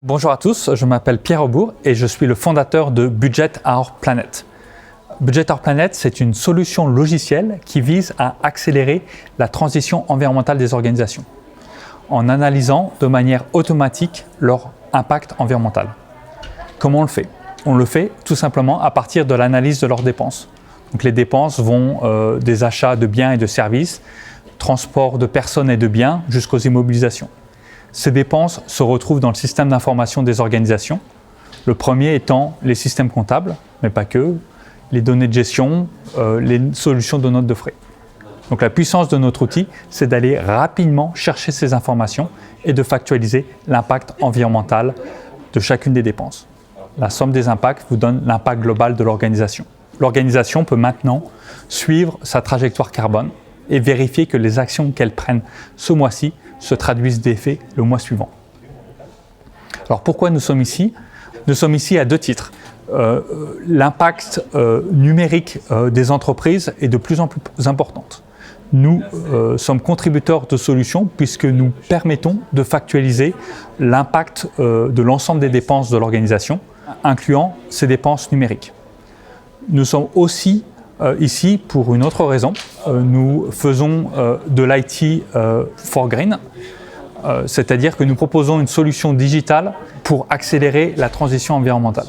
Bonjour à tous, je m'appelle Pierre Aubourg et je suis le fondateur de Budget Our Planet. Budget Our Planet, c'est une solution logicielle qui vise à accélérer la transition environnementale des organisations en analysant de manière automatique leur impact environnemental. Comment on le fait? On le fait tout simplement à partir de l'analyse de leurs dépenses. Donc les dépenses vont des achats de biens et de services, transport de personnes et de biens jusqu'aux immobilisations. Ces dépenses se retrouvent dans le système d'information des organisations. Le premier étant les systèmes comptables, mais pas que, les données de gestion, les solutions de notes de frais. Donc la puissance de notre outil, c'est d'aller rapidement chercher ces informations et de factualiser l'impact environnemental de chacune des dépenses. La somme des impacts vous donne l'impact global de l'organisation. L'organisation peut maintenant suivre sa trajectoire carbone et vérifier que les actions qu'elle prenne ce mois-ci se traduisent d'effet le mois suivant. Alors pourquoi nous sommes ici? Nous sommes ici à deux titres. L'impact numérique des entreprises est de plus en plus important. Nous sommes contributeurs de solutions puisque nous permettons de factualiser l'impact de l'ensemble des dépenses de l'organisation, incluant ces dépenses numériques. Nous sommes aussi ici pour une autre raison. Nous faisons de l'IT for Green, c'est-à-dire que nous proposons une solution digitale pour accélérer la transition environnementale.